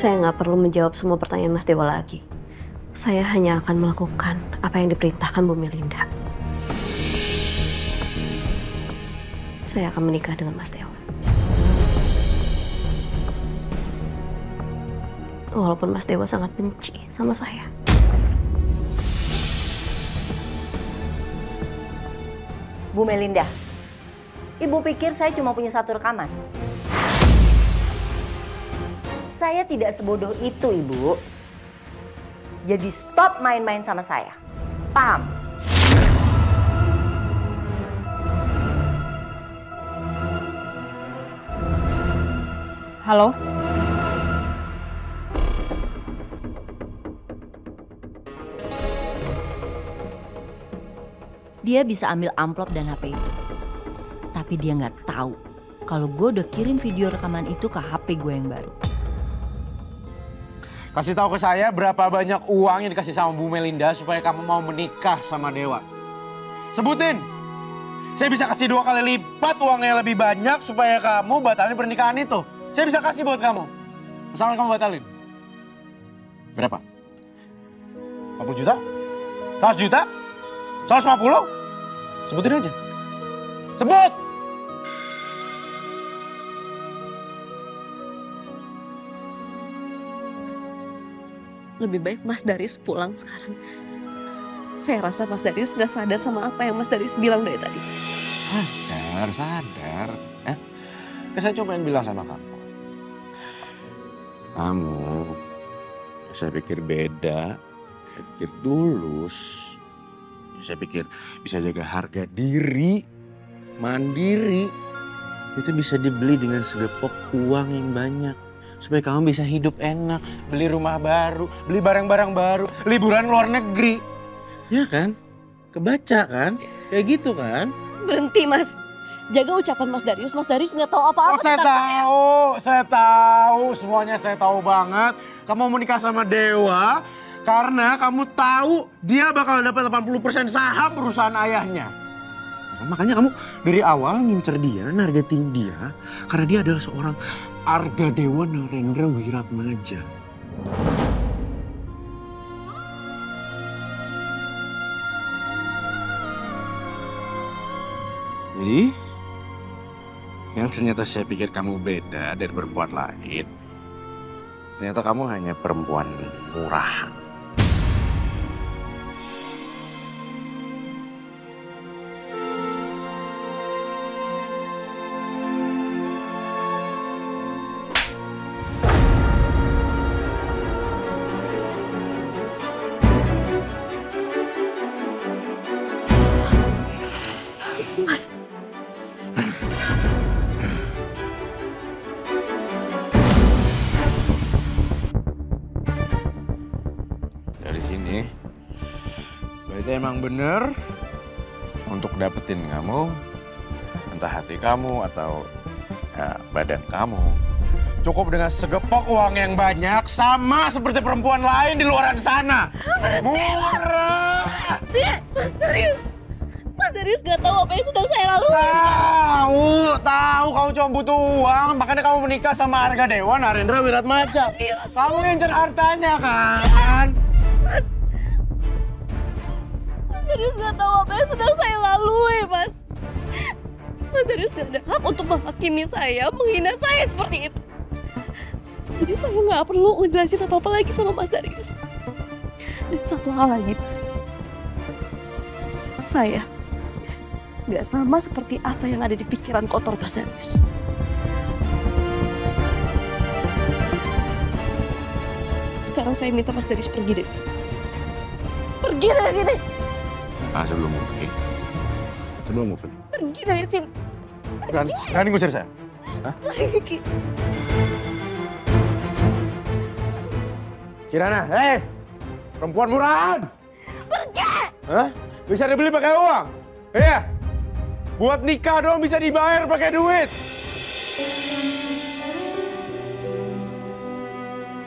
Saya nggak perlu menjawab semua pertanyaan Mas Dewa lagi. Saya hanya akan melakukan apa yang diperintahkan Bu Melinda. Saya akan menikah dengan Mas Dewa. Walaupun Mas Dewa sangat benci sama saya. Bu Melinda, Ibu pikir saya cuma punya satu rekaman? Saya tidak sebodoh itu, Ibu. Jadi stop main-main sama saya. Paham? Halo? Dia bisa ambil amplop dan HP itu. Tapi dia nggak tahu kalau gue udah kirim video rekaman itu ke HP gue yang baru. Kasih tahu ke saya berapa banyak uang yang dikasih sama Bu Melinda supaya kamu mau menikah sama Dewa. Sebutin. Saya bisa kasih 2 kali lipat uangnya lebih banyak supaya kamu batalin pernikahan itu. Saya bisa kasih buat kamu. Asalkan kamu batalin. Berapa? 40 juta? 100 juta? 150? Sebutin aja. Sebut! Lebih baik Mas Darius pulang sekarang. Saya rasa Mas Darius nggak sadar sama apa yang Mas Darius bilang dari tadi. Sadar. Saya cuma pengen bilang sama kamu. Kamu, saya pikir beda, saya pikir tulus. Saya pikir bisa jaga harga diri, mandiri. Itu bisa dibeli dengan segepok uang yang banyak. Supaya kamu bisa hidup enak, beli rumah baru, beli barang-barang baru, liburan luar negeri. Ya kan? Kebaca kan? Kayak gitu kan? Berhenti Mas. Jaga ucapan Mas Darius. Mas Darius nggak tahu apa-apa tentang saya. Saya tahu. Semuanya saya tahu banget. Kamu mau menikah sama Dewa karena kamu tahu dia bakal dapat 80% saham perusahaan ayahnya. Makanya kamu dari awal ngincer dia, nargetin dia. Karena dia adalah seorang Argadewa Narendra Wiratmaja. Jadi, yang ternyata saya pikir kamu beda dari perempuan lain, ternyata kamu hanya perempuan murahan. Mas. Dari sini, berarti emang bener untuk dapetin kamu, entah hati kamu atau badan kamu. Cukup dengan segepok uang yang banyak, sama seperti perempuan lain di luar sana. Murah! Mas Darius. Mas Darius gak tahu apa yang sedang saya lalui. Tahu kamu cuma butuh uang, makanya kamu menikah sama Argadewa Narendra Wiratmaja. Kamu ngincer hartanya kan? Mas Darius gak tahu apa yang sedang saya lalui, Mas. Mas Darius gak ada hak untuk menghakimi saya, menghina saya seperti itu. Jadi saya nggak perlu ngejelasin apa-apa lagi sama Mas Darius. Dan satu hal lagi, Mas. Saya nggak sama seperti apa yang ada di pikiran kotor Mas Darius. Sekarang saya minta Mas Darius pergi dari sini. Pergi dari sini! Sebelum mau pergi. Pergi dari sini. Berani ngusir saya? Pergi. Kirana, hei! Perempuan murahan! Pergi! Bisa dibeli pakai uang? Iya? Buat nikah dong bisa dibayar pakai duit.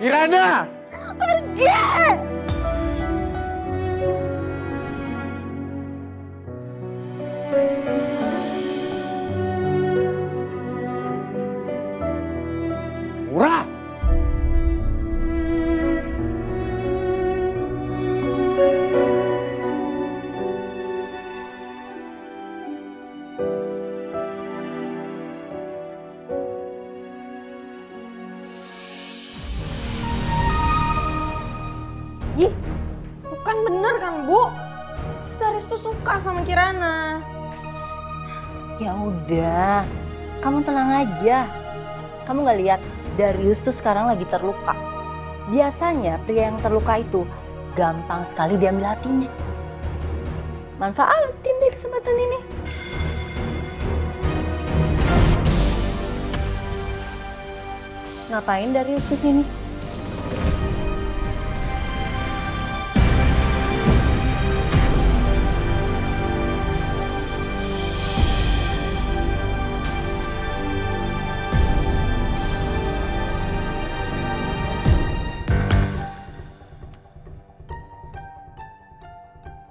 Kirana! Pergi! Murah! suka sama Kirana. Ya udah, kamu tenang aja. Kamu nggak lihat Darius tuh sekarang lagi terluka. Biasanya pria yang terluka itu gampang sekali diambil hatinya. Manfaatin deh kesempatan ini. Ngapain Darius kesini?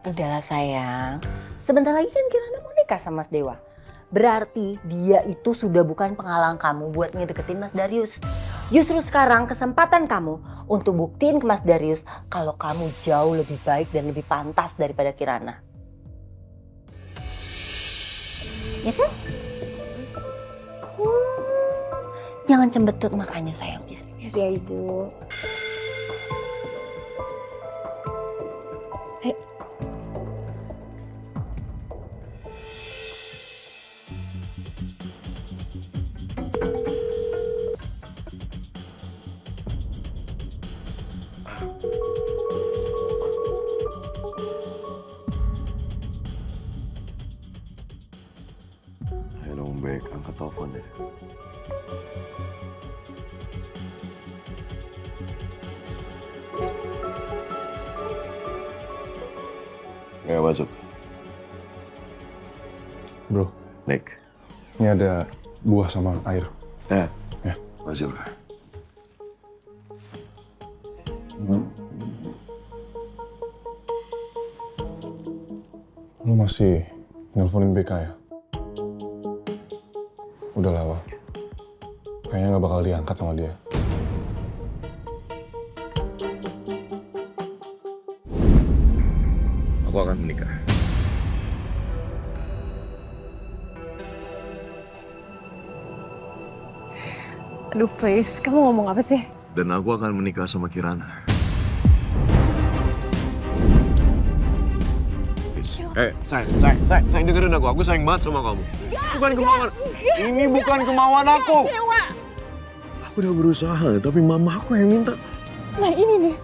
Udahlah sayang, sebentar lagi kan Kirana mau nikah sama Mas Dewa. Berarti dia itu sudah bukan penghalang kamu buat ngedeketin Mas Darius. Justru sekarang kesempatan kamu untuk buktiin ke Mas Darius kalau kamu jauh lebih baik dan lebih pantas daripada Kirana. Ya kan? Jangan cembetut makanya sayang. Ya Ibu. Ayo dong Bek, angkat telepon deh. Ya masuk. Bro, Nick. ini ada buah sama air. Ya. Ya. Masuk. Lu masih nelponin BK ya? Udah lah, Wak. Kayaknya nggak bakal diangkat sama dia. Aku akan menikah. Aduh please, kamu ngomong apa sih? Dan aku akan menikah sama Kirana. Sayang dengerin aku sayang banget sama kamu. Bukan kemauan, ini bukan kemauan aku. Aku udah berusaha, tapi mama aku yang minta. Nah ini nih,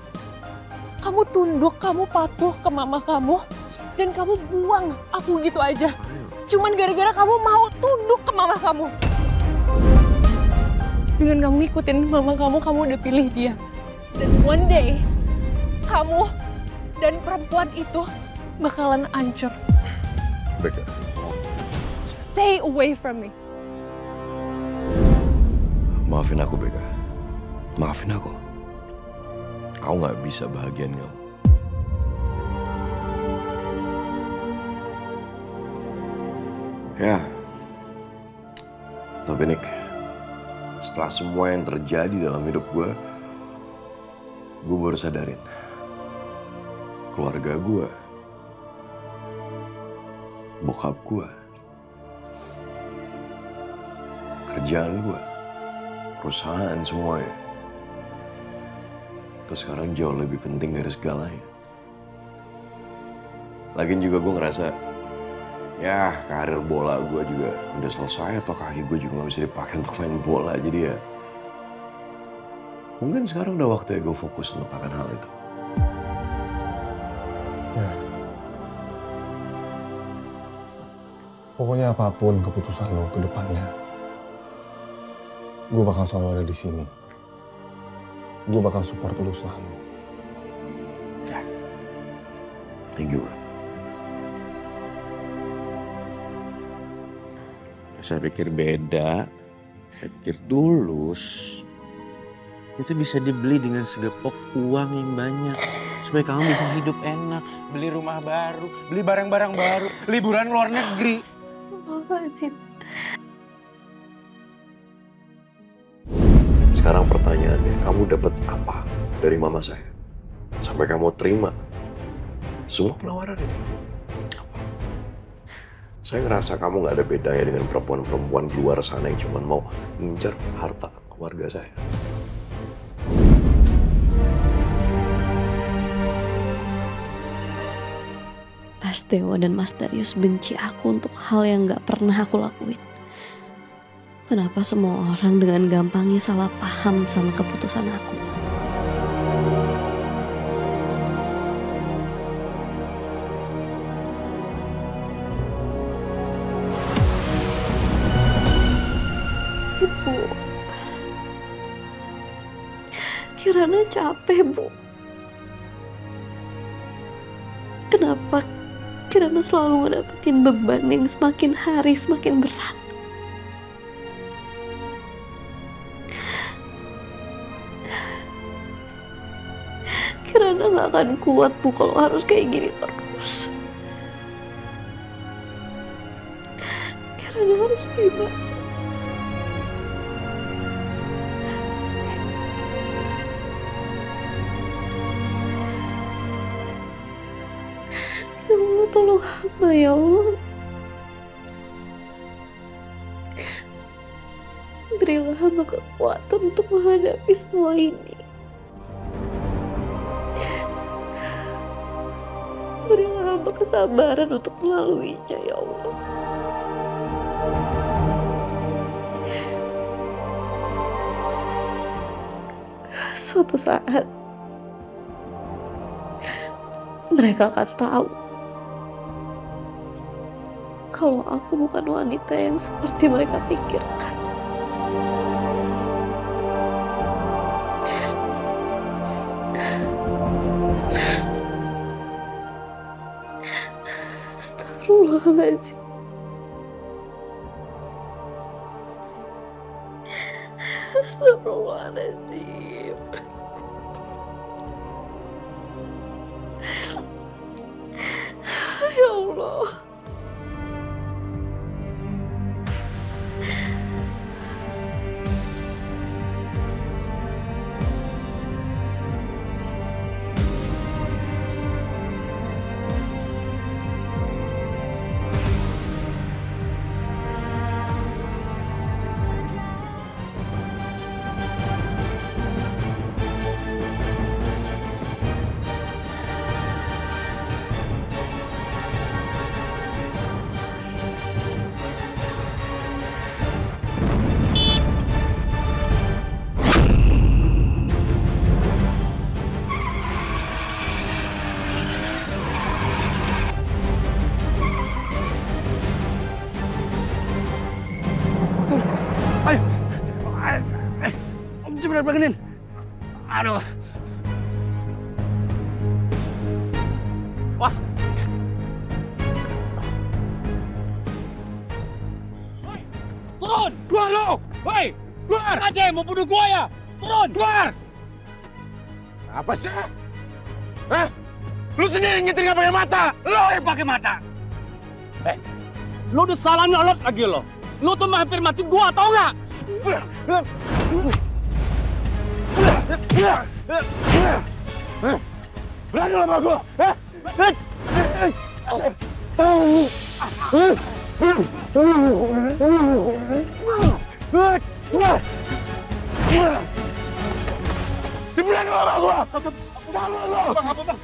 kamu tunduk, kamu patuh ke mama kamu, dan kamu buang aku gitu aja. Cuman gara-gara kamu mau tunduk ke mama kamu. Dengan kamu ngikutin mama kamu udah pilih dia. Dan one day, kamu dan perempuan itu bakalan hancur. Beka. Stay away from me. Maafin aku, Beka. Maafin aku. Aku nggak bisa bahagiain kamu. Ya. Tapi Nick, setelah semua yang terjadi dalam hidup gue baru sadarin. Keluarga gue, bokap gue, kerjaan gue, perusahaan semuanya. Itu sekarang jauh lebih penting dari segalanya. Lagian juga gue ngerasa, ya karir bola gue juga udah selesai atau kaki gue juga gak bisa dipakai untuk main bola. Jadi ya, mungkin sekarang udah waktunya gue fokus melupakan hal itu. Ya. Pokoknya apapun keputusan lo ke depannya, gue bakal selalu ada di sini. Gue bakal support lo selalu. Ya. Thank you, bro. Saya pikir beda, saya pikir Tulus itu bisa dibeli dengan segepok uang yang banyak. Supaya kamu bisa hidup enak, beli rumah baru, beli barang-barang baru, liburan luar negeri. Sekarang pertanyaannya, kamu dapat apa dari mama saya? Sampai kamu terima semua penawaran ini? Apa? Saya ngerasa kamu gak ada bedanya dengan perempuan-perempuan di luar sana yang cuma mau ngincar harta keluarga saya. Mas Dewa dan Mas Darius benci aku untuk hal yang gak pernah aku lakuin? Kenapa semua orang dengan gampangnya salah paham sama keputusan aku? Bu, Kirana capek, Bu. Kenapa Kirana selalu ngedapetin beban yang semakin hari semakin berat? Kirana gak akan kuat, Bu, kalau harus kayak gini terus. Kirana harus gimana? Ya Allah, tolong hamba ya Allah. Berilah hamba kekuatan untuk menghadapi semua ini. Berilah hamba kesabaran untuk melaluinya ya Allah. Suatu saat mereka akan tahu kalau aku bukan wanita yang seperti mereka pikirkan. Astagfirullahaladzim. Astagfirullahaladzim. Ya Allah. Cepat bangunin. Aduh. Was. Turun! Keluar lo! Hoi! Keluar! Aja mau bunuh gua ya! Turun! Keluar! Apa sih? Hah? Lu sendiri nyetir nggak pakai mata! Lo yang pakai mata! Lu udah salah nyolot lagi lo. Lu tuh hampir mati gua, tau nggak? Berani sama gua! Seberani sama gua! Jangan lo! Apa, Bang?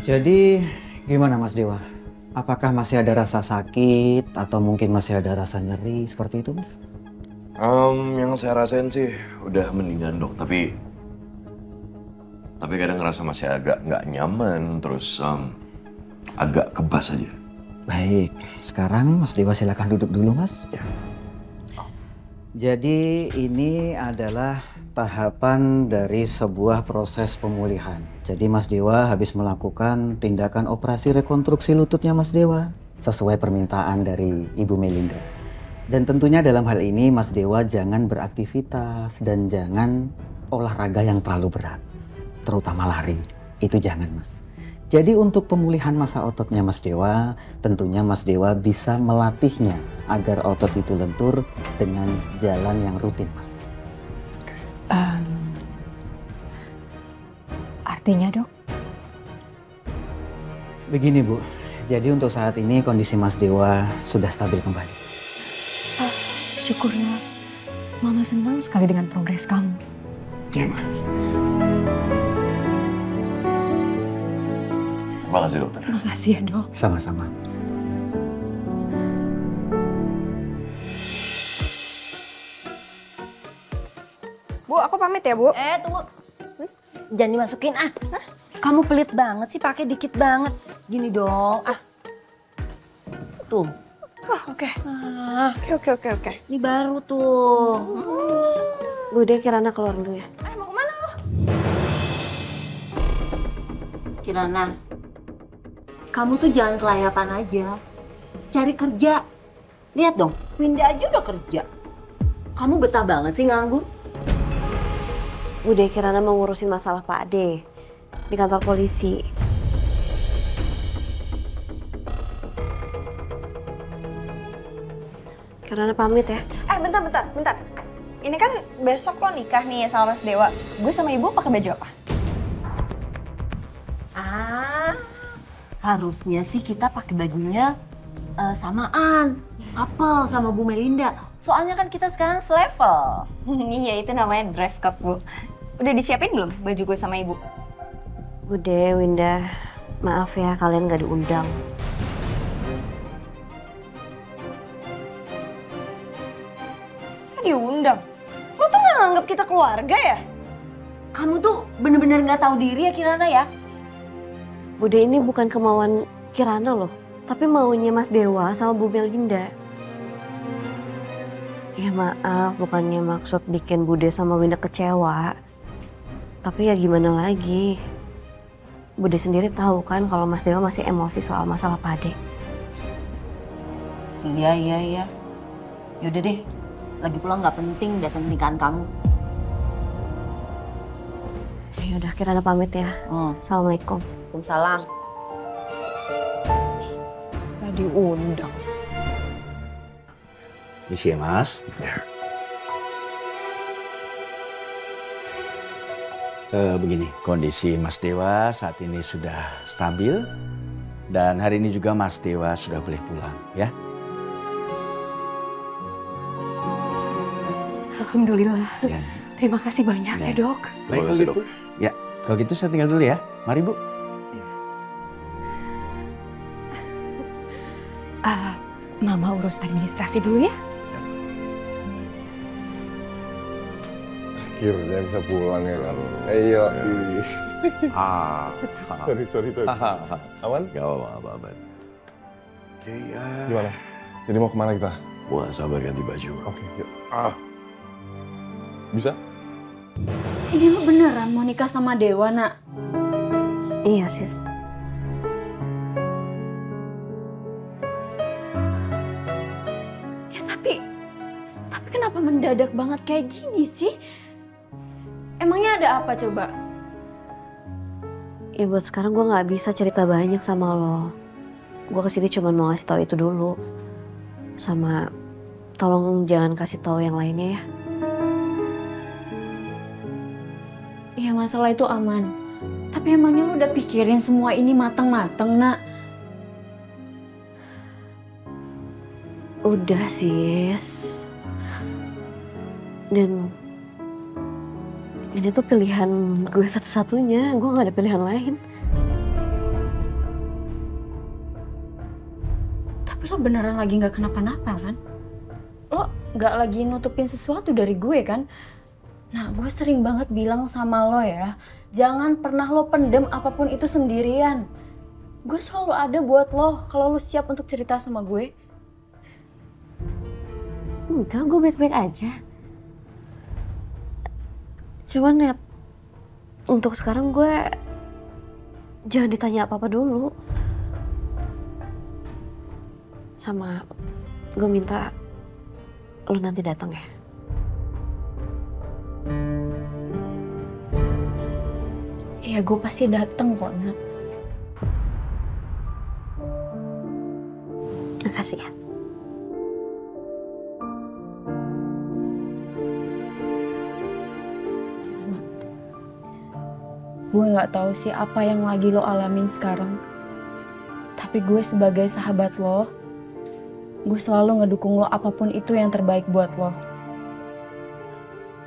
Jadi gimana Mas Dewa? Apakah masih ada rasa sakit atau mungkin masih ada rasa nyeri seperti itu, Mas? Yang saya rasain sih udah mendingan dok, tapi kadang ngerasa masih agak nggak nyaman, terus agak kebas aja. Baik, sekarang Mas Dewa silakan duduk dulu, Mas. Ya. Jadi ini adalah tahapan dari sebuah proses pemulihan. Jadi Mas Dewa habis melakukan tindakan operasi rekonstruksi lututnya Mas Dewa sesuai permintaan dari Ibu Melinda. Dan tentunya dalam hal ini Mas Dewa jangan beraktivitas dan jangan olahraga yang terlalu berat, terutama lari. Itu jangan, Mas. Jadi untuk pemulihan masa ototnya Mas Dewa, tentunya Mas Dewa bisa melatihnya agar otot itu lentur dengan jalan yang rutin, Mas. Artinya, Dok? Begini, Bu. Jadi untuk saat ini kondisi Mas Dewa sudah stabil kembali. Syukurlah. Mama senang sekali dengan progres kamu. Ya, Ma. Terima kasih, dokter. Makasih ya, Dok. Sama-sama. Bu, aku pamit ya, Bu. Tunggu. Jangan dimasukin ah. Hah? Kamu pelit banget sih, pakai dikit banget. Gini dong. Ah. Tuh. Oke. Oke. Ini baru tuh. Bu deh, Kirana keluar dulu ya. Mau kemana lo? Kirana, kamu tuh jangan kelayapan aja. Cari kerja. Lihat dong, Winda aja udah kerja. Kamu betah banget sih nganggur. Bu deh, Kirana mau ngurusin masalah Pak Ade di kantor polisi. Kirana pamit ya. Bentar. Ini kan besok lo nikah nih sama Mas Dewa. Gue sama ibu pakai baju apa? Harusnya sih kita pakai bajunya samaan. Couple sama Bu Melinda. Soalnya kan kita sekarang selevel. Iya, itu namanya dress code, Bu. Udah disiapin belum baju gue sama ibu? Bude, Winda, maaf ya kalian gak diundang. Diundang? Lo tuh gak nganggap kita keluarga ya? Kamu tuh bener-bener gak tahu diri ya Kirana ya? Bude, ini bukan kemauan Kirana loh, tapi maunya Mas Dewa sama Bu Melinda. Ya maaf, bukannya maksud bikin Bude sama Winda kecewa. Tapi ya gimana lagi? Bude sendiri tahu kan kalau Mas Dewa masih emosi soal masalah Pak Ade. Iya. Yaudah deh, lagi pula nggak penting datang ke nikahan kamu. Ya udah, Kirana pamit ya. Assalamualaikum. Waalaikumsalam. Gak diundang. Misi ya, Mas. Begini, kondisi Mas Dewa saat ini sudah stabil dan hari ini juga Mas Dewa sudah boleh pulang, ya. Alhamdulillah. Ya. Terima kasih banyak ya, Dok. Baik, kalau gitu. Ya, kalau gitu saya tinggal dulu ya. Mari, Bu. Mama urus administrasi dulu ya. Akhirnya bisa pulang ya kan. Ayo. Sorry. Aman? Gak apa-apa, aman. Oke, ya. Gimana? Jadi mau kemana kita? Wah, sabar ganti baju. Oke, yuk. Bisa? Ini lo beneran mau nikah sama Dewa, Nak? Iya, Sis. Ya tapi kenapa mendadak banget kayak gini sih? Emangnya ada apa coba? Ya buat sekarang gue nggak bisa cerita banyak sama lo. Gue kesini cuma mau ngasih tahu itu dulu. Sama tolong jangan kasih tahu yang lainnya ya. Ya masalah itu aman. Tapi emangnya lu udah pikirin semua ini mateng-mateng, Nak? Udah, Sis. Dan ini tuh pilihan gue satu-satunya. Gue gak ada pilihan lain. Tapi lo beneran lagi gak kenapa-napa kan? Lo gak lagi nutupin sesuatu dari gue kan? Nah, gue sering banget bilang sama lo ya, jangan pernah lo pendem apapun itu sendirian. Gue selalu ada buat lo kalau lo siap untuk cerita sama gue. Enggak, gue baik-baik aja. Cuman ya, untuk sekarang gue jangan ditanya apa-apa dulu. Sama gue minta lo nanti datang ya. Ya gue pasti dateng kok, Nak. Makasih ya. Gue nggak tahu sih apa yang lagi lo alamin sekarang. Tapi gue sebagai sahabat lo, gue selalu ngedukung lo apapun itu yang terbaik buat lo.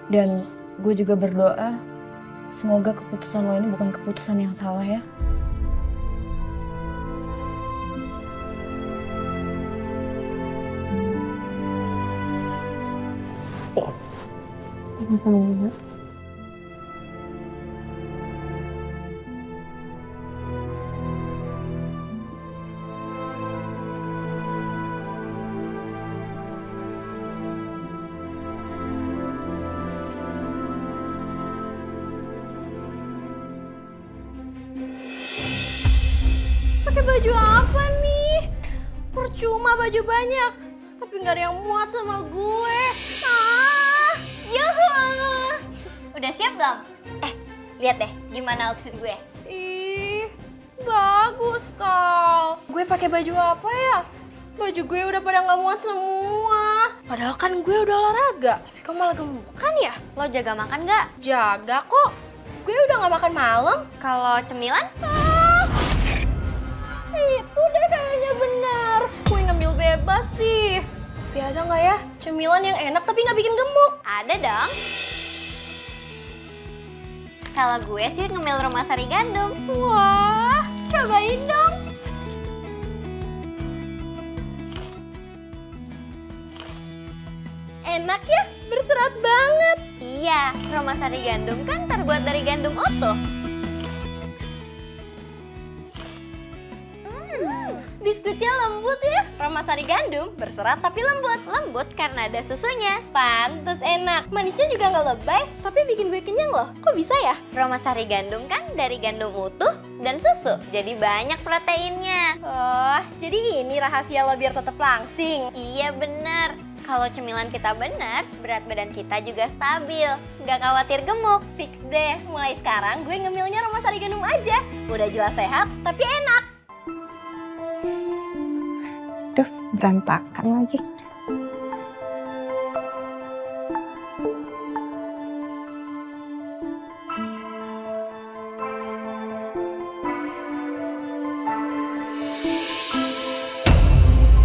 Dan gue juga berdoa, semoga keputusan lo ini bukan keputusan yang salah ya. Sama-sama. Pakai baju apa nih? Percuma baju banyak, tapi nggak ada yang muat sama gue. Yuhu! Udah siap belum? Lihat deh gimana outfit gue. Ih, bagus Kal. Gue pakai baju apa ya? Baju gue udah pada nggak muat semua. Padahal kan gue udah olahraga, tapi kok malah gemukan ya? Lo jaga makan nggak? Jaga kok. Gue udah nggak makan malam. Kalau cemilan? Itu deh kayaknya benar. Gue ngambil bebas sih. Tapi ada nggak ya cemilan yang enak tapi nggak bikin gemuk? Ada dong. Kalau gue sih ngemil rumah sari gandum. Wah, cobain dong. Enak ya, berserat banget. Iya, rumah sari gandum kan terbuat dari gandum utuh. Biskuitnya lembut ya. Rumah sari gandum berserat tapi lembut. Lembut karena ada susunya. Pantes enak. Manisnya juga nggak lebay, tapi bikin gue kenyang loh. Kok bisa ya? Rumah sari gandum kan dari gandum utuh dan susu, jadi banyak proteinnya. Oh, jadi ini rahasia lo biar tetap langsing. Iya bener. Kalau cemilan kita bener, berat badan kita juga stabil. Nggak khawatir gemuk. Fix deh, mulai sekarang gue ngemilnya rumah sari gandum aja. Udah jelas sehat, tapi enak. Duh, berantakan lagi.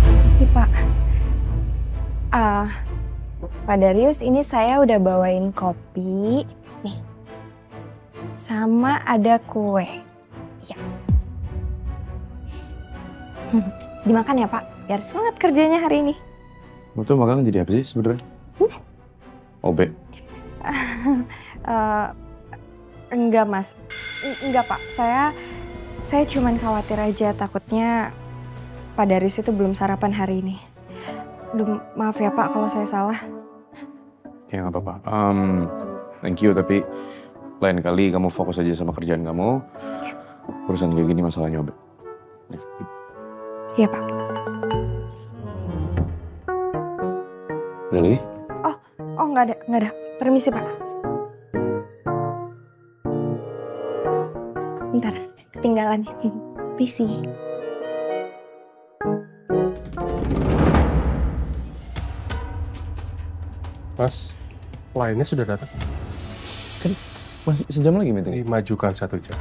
Makasih, Pak. Pak Darius, ini saya udah bawain kopi. Nih. Sama ada kue. Iya. Dimakan ya, Pak? Biar semangat kerjanya hari ini. Lo tuh makan jadi apa sih sebenarnya? OB? Enggak, Mas. Enggak, Pak. Saya cuman khawatir aja, takutnya Pak Darius itu belum sarapan hari ini. Duh, maaf ya, Pak, kalau saya salah. Ya nggak apa-apa. Thank you, tapi lain kali kamu fokus aja sama kerjaan kamu. Urusan kayak gini masalahnya OB. Iya, Pak. Udah lagi? Oh nggak ada. Permisi, Pak. Bentar, ketinggalan. Permisi. Mas, kliennya sudah datang. Kan masih sejam lagi meeting. Dimajukan 1 jam.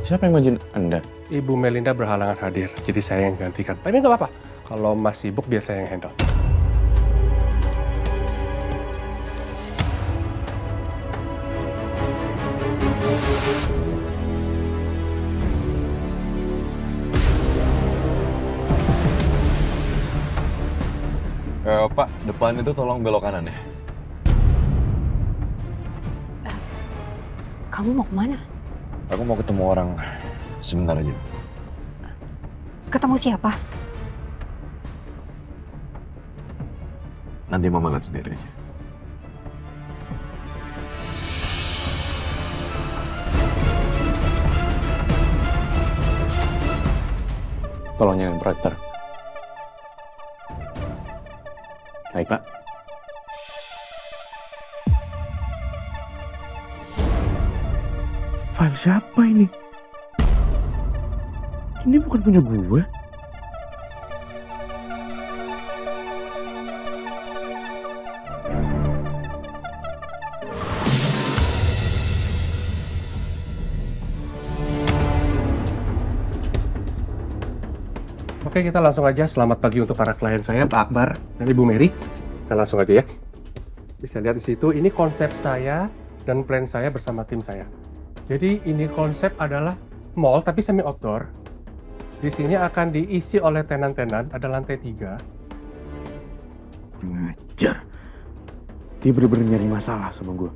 Siapa yang majuin Anda? Ibu Melinda berhalangan hadir, jadi saya yang gantikan. Tapi nggak apa-apa, kalau Mas sibuk biar saya yang handle. Pak, depan itu tolong belok kanan ya. Kamu mau kemana? Aku mau ketemu orang sebentar aja. Ketemu siapa? Nanti Mama lihat sendiri aja. Tolong nyalain proyektor. Baik, Pak. File siapa ini? Ini bukan punya gue. Oke, kita langsung aja. Selamat pagi untuk para klien saya, Pak Akbar dan Ibu Mary. Kita langsung aja ya. Bisa lihat di situ, ini konsep saya dan plan saya bersama tim saya. Jadi ini konsep adalah mall tapi semi outdoor. Di sini akan diisi oleh tenan-tenan, ada lantai 3. Kurang ajar. Dia bener-bener nyari masalah sama gue.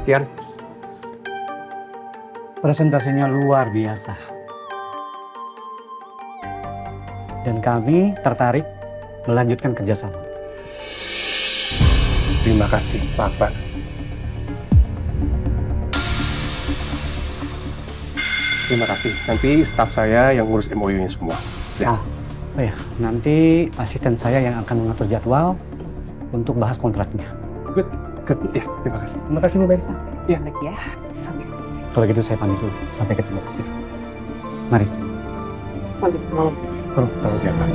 Tian, Presentasinya luar biasa. Dan kami tertarik melanjutkan kerjasama. terima kasih Pak Akbar. Terima kasih. Nanti staf saya yang ngurus MOU-nya semua. Ya. Oh ya, nanti asisten saya yang akan mengatur jadwal untuk bahas kontraknya. Good. Ya, terima kasih. Terima kasih Bu Ben. Ya. Ya. Kalau gitu saya pamit dulu. Sampai ketemu. Mari. Sampai malam. Kalau dia akan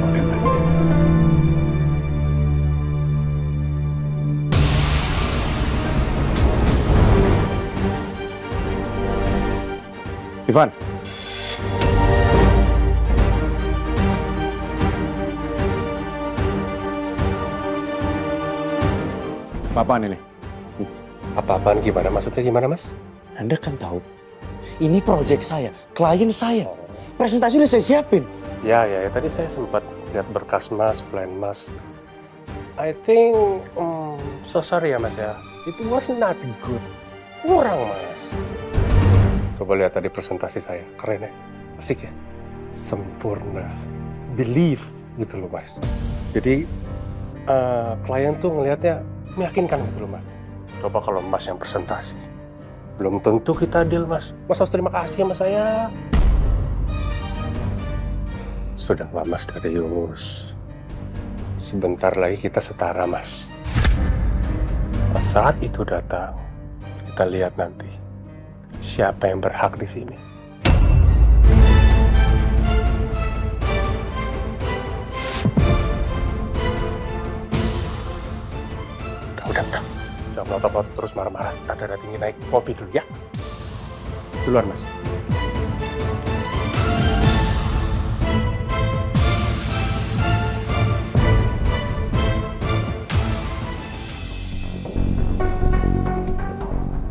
Ivan. Apa-apaan ini? Apa-apaan gimana? Maksudnya gimana, Mas? Anda kan tahu, ini proyek saya, klien saya. Presentasi udah saya siapin. Ya, tadi saya sempat lihat berkas Mas, plan Mas. I think, so sorry ya Mas ya. It was not good. Kurang, Mas. Coba lihat tadi presentasi saya, keren ya? Asik ya? Sempurna. Believe gitu loh, Mas. Jadi, klien tuh ngelihatnya meyakinkan gitu loh, Mas. Coba kalau Mas yang presentasi. Belum tentu kita deal, Mas. Mas harus terima kasih sama saya. Sudahlah, Mas Darius. Sebentar lagi kita setara, Mas. Pas saat itu datang, kita lihat nanti siapa yang berhak di sini. Udah. Jangan melotot-melotot terus marah-marah. Tak darah tinggi naik. Kopi dulu ya. Duluan, Mas.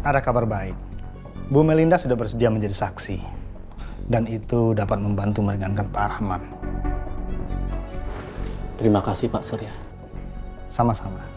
Ada kabar baik. Bu Melinda sudah bersedia menjadi saksi. Dan itu dapat membantu meringankan Pak Rahman. Terima kasih Pak Surya. Sama-sama.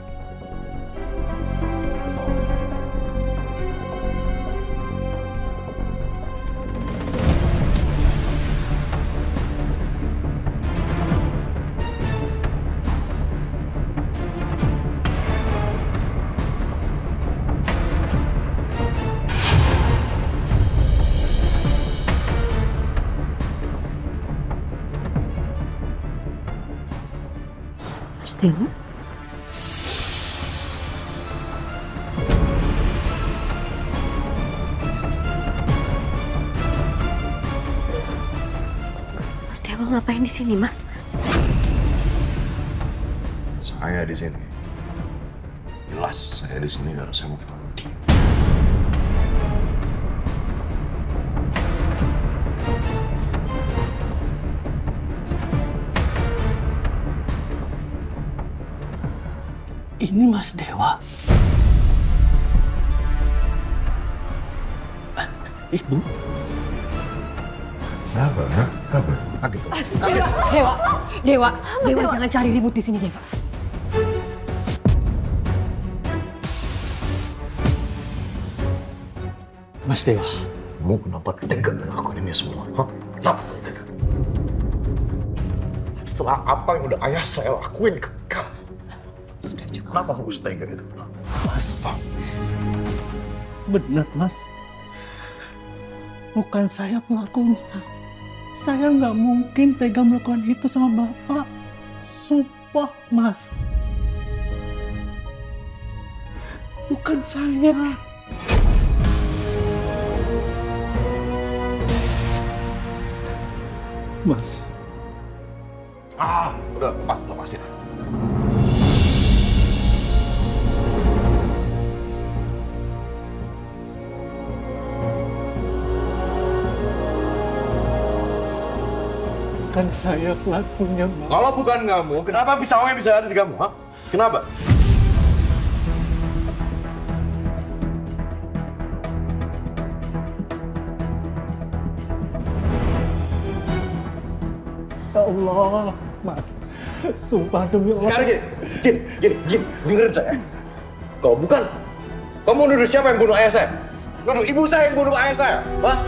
Mas Dewa? Mas Dewa ngapain di sini, Mas? Saya di sini. Jelas saya di sini karena saya mau ketemu. Ini Mas Dewa. Ibu. Apa? Dewa, jangan cari ribut di sini, Dewa. Mas Dewa. Kamu kenapa tega melakukan ini semua? Hah? Kenapa kamu tega? Setelah apa yang udah ayah saya lakuin ke kamu. Sudah cukup. Kenapa kamu setega itu? Mas. Benar, Mas. Bukan saya pelakunya. Saya nggak mungkin tega melakukan itu sama Bapak. Sumpah, Mas. Bukan saya. Mas. Udah, Pak, lepasin. Bukan saya pelakunya, Mas. Kalau bukan kamu, kenapa pisaunya bisa ada di kamu? Ha? Kenapa? Ya Allah, Mas. Sumpah demi Allah. Sekarang gini, dengerin saya. Kalau bukan, kamu nuduh siapa yang bunuh ayah saya? Nuduh ibu saya yang bunuh ayah saya? Hah?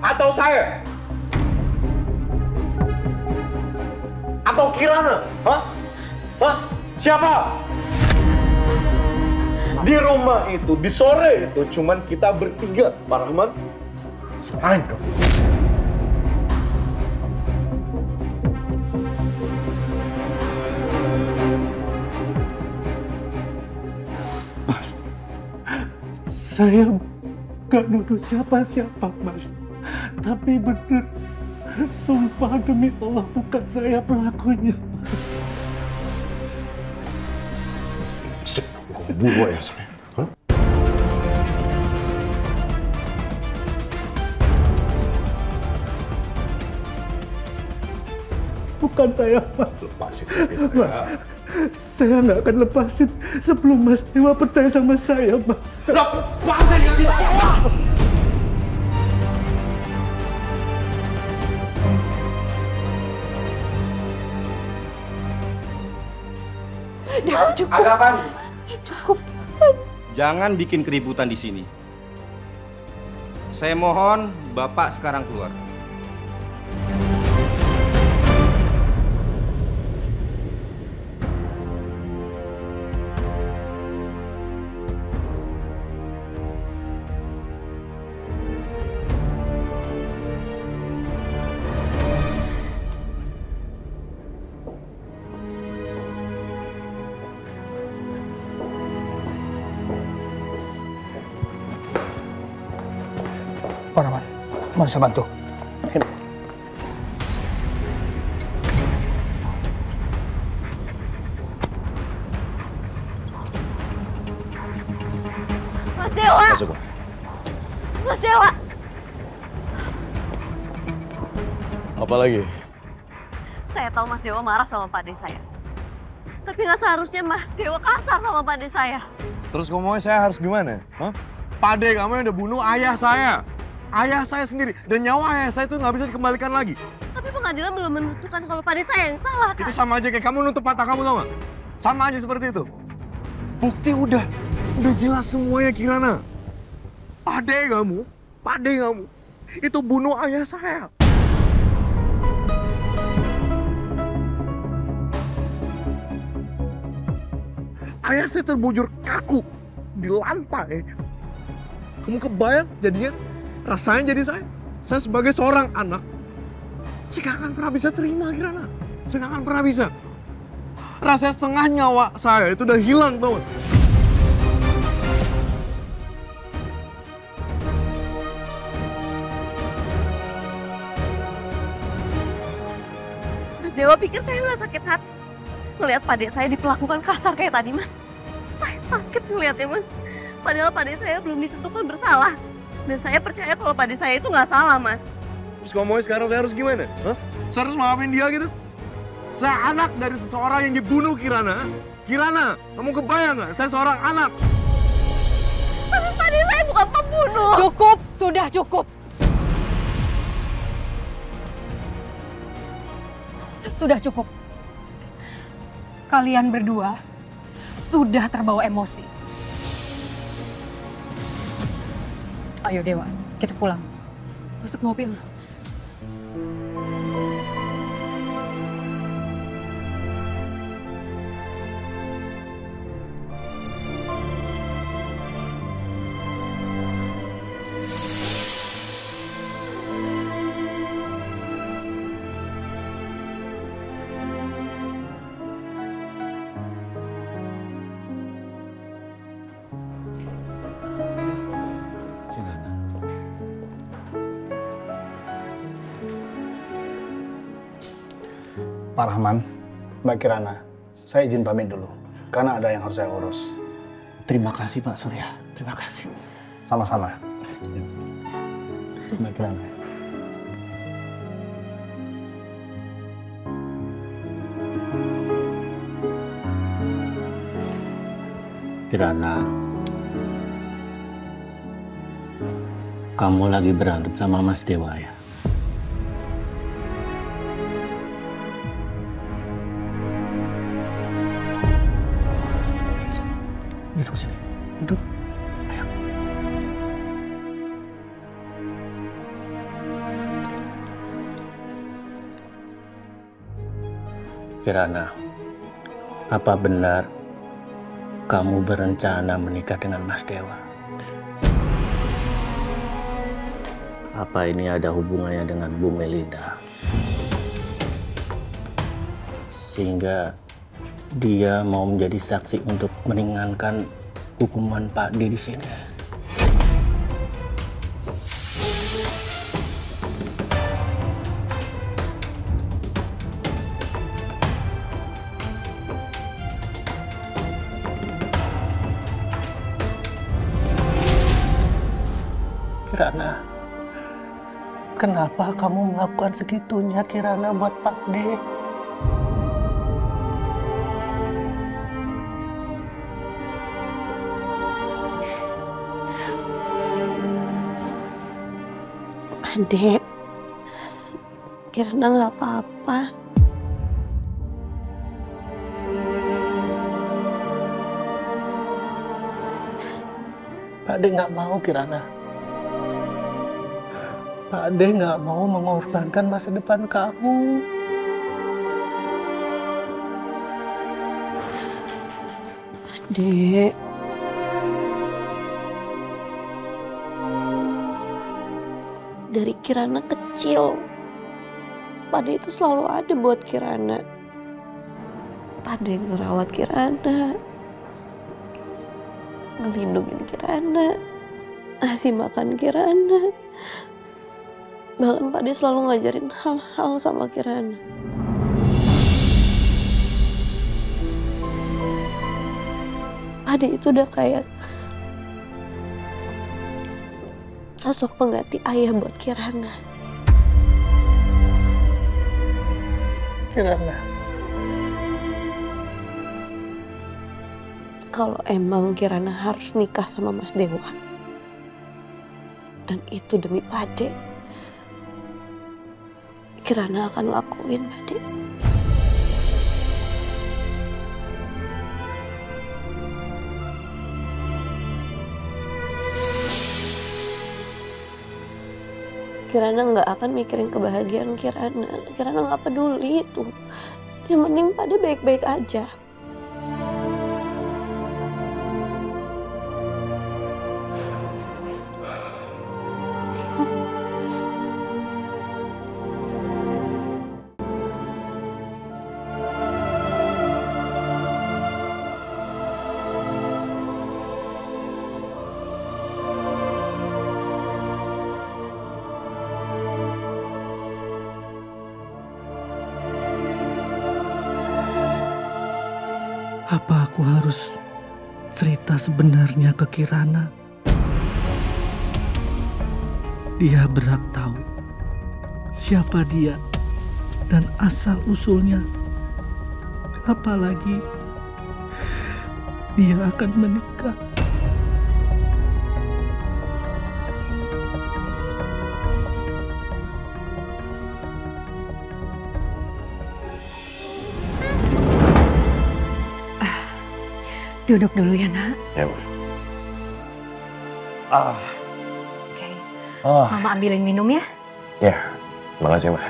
Atau saya? Atau Kirana? Hah? Hah? Siapa? Di rumah itu, di sore itu, cuman kita bertiga. Pak Rahman, selain kamu. Mas, saya gak nuduh siapa-siapa, Mas. Tapi bener, sumpah demi Allah bukan saya pelakunya, Mas. Kamu bunuh ayah saya. Hah? Bukan saya, Mas. Lepasin. Mas, saya nggak akan lepasin sebelum Mas Dewa percaya sama saya, Mas. Lepasin nggak bisa. Cukup. Ada apa? Cukup. Jangan bikin keributan di sini. Saya mohon Bapak sekarang keluar. Pak Rahman, mari saya bantu. Mas Dewa! Masuk, Pak. Mas Dewa! Apa lagi? Saya tahu Mas Dewa marah sama Pak De saya. Tapi nggak seharusnya Mas Dewa kasar sama Pak De saya. Terus kamu mau saya harus gimana? Hah? Pade kamu yang udah bunuh ayah saya. Ayah saya sendiri. Dan nyawa ayah saya itu nggak bisa dikembalikan lagi. Tapi pengadilan belum menentukan kalau Pak De saya yang salah, Kak. Itu sama aja kayak kamu nutup mata kamu, tau gak? Sama aja seperti itu. Bukti udah jelas semuanya, Kirana. Pade kamu, itu bunuh ayah saya. Ayah saya terbujur kaku di lantai. Kamu kebayang jadinya rasanya jadi saya sebagai seorang anak, saya gak akan pernah bisa terima, Kirana. Saya gak akan pernah bisa. Rasanya setengah nyawa saya itu udah hilang, tau gak? Mas Dewa pikir saya nggak sakit hati ngelihat Pak De saya diperlakukan kasar kayak tadi, Mas. Saya sakit ngeliatnya, Mas. Padahal Pak De saya belum ditentukan bersalah. Dan saya percaya kalau Pak De saya itu nggak salah, Mas. Terus kamu mau sekarang saya harus gimana? Hah? Saya harus maafin dia gitu? Saya anak dari seseorang yang dibunuh, Kirana. Kirana, kamu kebayang nggak? Saya seorang anak. Tapi Pak De saya bukan pembunuh. Cukup, sudah cukup. Sudah cukup. kalian berdua sudah terbawa emosi. Ayo Dewa, kita pulang. Masuk mobil. Pak Rahman, Mbak Kirana, saya izin pamit dulu, karena ada yang harus saya urus. Terima kasih Pak Surya, terima kasih. Sama-sama. Mbak Kirana. Kirana, kamu lagi berantem sama Mas Dewa ya? Duduk sini, duduk. Ayo. Kirana, apa benar kamu berencana menikah dengan Mas Dewa? Apa ini ada hubungannya dengan Bu Melinda? Sehingga dia mau menjadi saksi untuk meringankan hukuman Pak D di sini. Kirana, kenapa kamu melakukan segitunya Kirana buat Pak D? Dek, Kirana nggak apa-apa. Pak D nggak mau Kirana. Pak D nggak mau mengorbankan masa depan kamu. Dek. Dari Kirana kecil, Pade itu selalu ada buat Kirana. Pade ngerawat Kirana, ngelindungin Kirana, ngasih makan Kirana. Bahkan Pade selalu ngajarin hal-hal sama Kirana. Pade itu udah kayak sosok pengganti ayah buat Kirana. Kirana. Kalau emang Kirana harus nikah sama Mas Dewa, dan itu demi Pade, Kirana akan lakuin, Pade. Kirana nggak akan mikirin kebahagiaan Kirana. Kirana nggak peduli itu. Yang penting Pade baik-baik aja. Apa aku harus cerita sebenarnya ke Kirana? Dia berhak tahu siapa dia dan asal-usulnya. Apalagi dia akan menikah. Duduk dulu ya, Nak. Ya, Ma. Oke. Mama ambilin minum ya. Ya, makasih, Ma.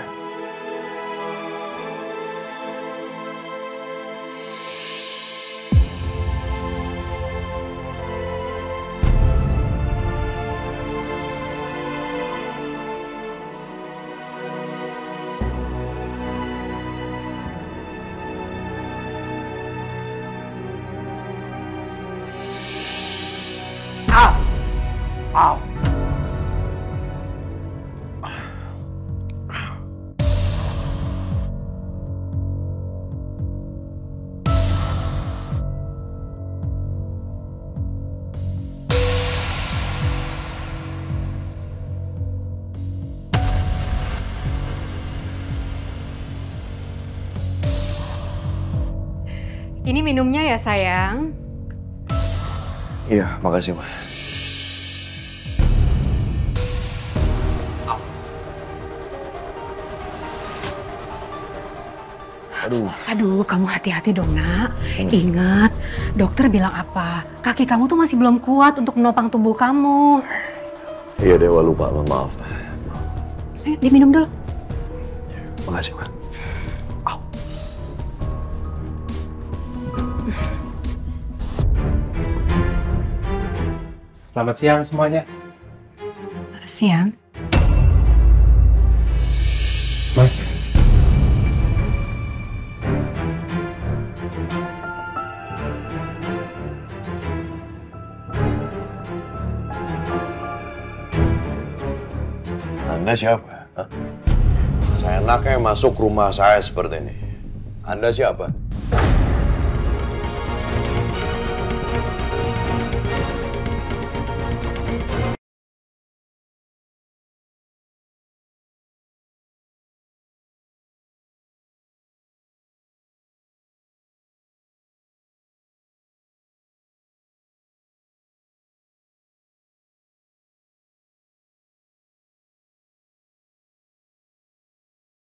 Au. Ini minumnya ya, sayang. Iya, makasih, Ma. Aduh, kamu hati-hati dong, Nak. Ingat, dokter bilang apa? Kaki kamu tuh masih belum kuat untuk menopang tubuh kamu. Iya, Dewa, lupa, maaf. Ayo, diminum dulu. Makasih, Ma. Selamat siang semuanya. Siang. Mas. Anda siapa? Hah? Seenaknya masuk rumah saya seperti ini. Anda siapa?